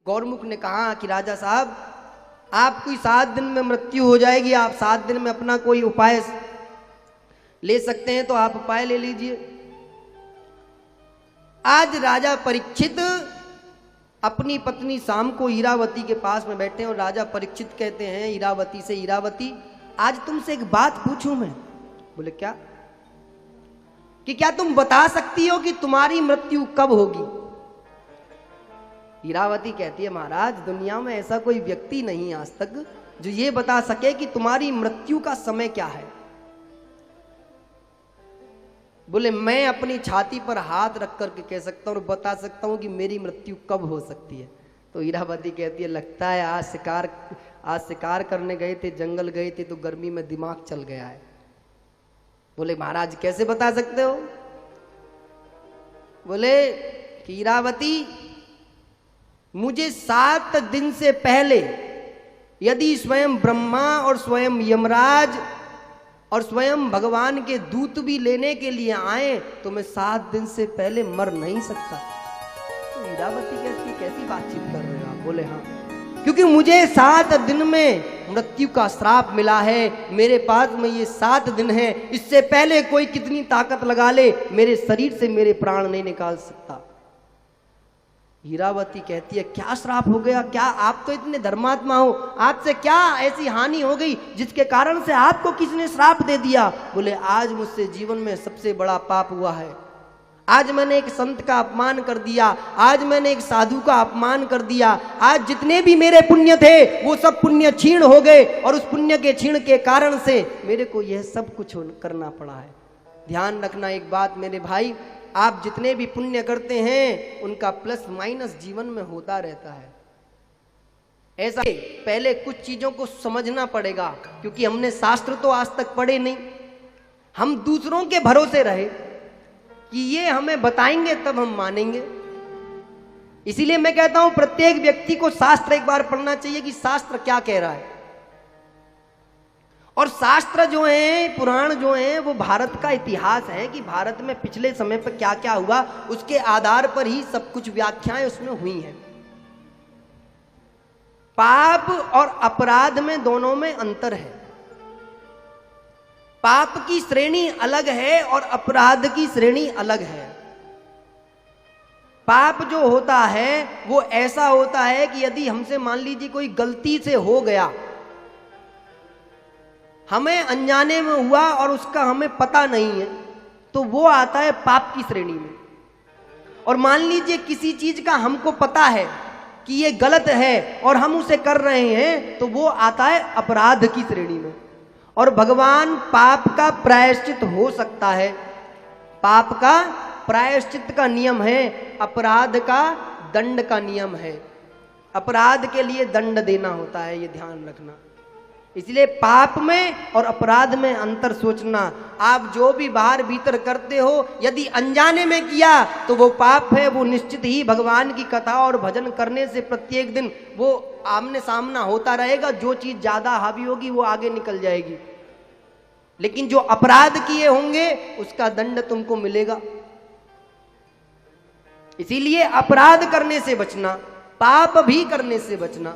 गौरमुख ने कहा कि राजा साहब, आपकी 7 दिन में मृत्यु हो जाएगी, आप 7 दिन में अपना कोई उपाय ले सकते हैं तो आप उपाय ले लीजिए। आज राजा परीक्षित अपनी पत्नी शाम को ईरावती के पास में बैठे और राजा परीक्षित कहते हैं ईरावती से, ईरावती आज तुमसे एक बात पूछूं मैं। बोले क्या? कि क्या तुम बता सकती हो कि तुम्हारी मृत्यु कब होगी? ईरावती कहती है महाराज, दुनिया में ऐसा कोई व्यक्ति नहीं आज तक जो ये बता सके कि तुम्हारी मृत्यु का समय क्या है। बोले मैं अपनी छाती पर हाथ रख करके कह सकता हूं और बता सकता हूं कि मेरी मृत्यु कब हो सकती है। तो ईरावती कहती है लगता है आज शिकार करने गए थे, जंगल गए थे तो गर्मी में दिमाग चल गया है। बोले महाराज कैसे बता सकते हो? बोले कि ईरावती मुझे 7 दिन से पहले यदि स्वयं ब्रह्मा और स्वयं यमराज और स्वयं भगवान के दूत भी लेने के लिए आए तो मैं 7 दिन से पहले मर नहीं सकता। तो ईरावती कहती कैसी बातचीत कर रहे हो आप? बोले हाँ, क्योंकि मुझे 7 दिन में मृत्यु का श्राप मिला है, मेरे पास में ये 7 दिन है, इससे पहले कोई कितनी ताकत लगा ले मेरे शरीर से मेरे प्राण नहीं निकाल सकता। हीरावती कहती है क्या श्राप हो गया? क्या आप तो इतने धर्मात्मा हो, आपसे क्या ऐसी हानि हो गई जिसके कारण से आपको किसने श्राप दे दिया? बोले आज मुझसे जीवन में सबसे बड़ा पाप हुआ है। आज मैंने एक संत का अपमान कर दिया, आज मैंने एक साधु का अपमान कर दिया, आज जितने भी मेरे पुण्य थे वो सब पुण्य क्षीण हो गए और उस पुण्य के क्षीण के कारण से मेरे को यह सब कुछ करना पड़ा है। ध्यान रखना एक बात मेरे भाई, आप जितने भी पुण्य करते हैं उनका प्लस माइनस जीवन में होता रहता है। ऐसा पहले कुछ चीजों को समझना पड़ेगा, क्योंकि हमने शास्त्र तो आज तक पढ़े नहीं, हम दूसरों के भरोसे रहे कि ये हमें बताएंगे तब हम मानेंगे। इसीलिए मैं कहता हूं प्रत्येक व्यक्ति को शास्त्र एक बार पढ़ना चाहिए कि शास्त्र क्या कह रहा है। और शास्त्र जो है, पुराण जो है, वो भारत का इतिहास है कि भारत में पिछले समय पर क्या क्या हुआ, उसके आधार पर ही सब कुछ व्याख्याएं उसमें हुई हैं। पाप और अपराध में दोनों में अंतर है। पाप की श्रेणी अलग है और अपराध की श्रेणी अलग है। पाप जो होता है वो ऐसा होता है कि यदि हमसे मान लीजिए कोई गलती से हो गया, हमें अनजाने में हुआ और उसका हमें पता नहीं है, तो वो आता है पाप की श्रेणी में। और मान लीजिए किसी चीज का हमको पता है कि ये गलत है और हम उसे कर रहे हैं, तो वो आता है अपराध की श्रेणी में। और भगवान पाप का प्रायश्चित हो सकता है, पाप का प्रायश्चित का नियम है, अपराध का दंड का नियम है। अपराध के लिए दंड देना होता है, ये ध्यान रखना। इसलिए पाप में और अपराध में अंतर सोचना। आप जो भी बाहर भीतर करते हो, यदि अनजाने में किया तो वो पाप है, वो निश्चित ही भगवान की कथा और भजन करने से प्रत्येक दिन वो आमने सामना होता रहेगा। जो चीज ज्यादा हावी होगी वो आगे निकल जाएगी, लेकिन जो अपराध किए होंगे उसका दंड तुमको मिलेगा। इसीलिए अपराध करने से बचना, पाप भी करने से बचना।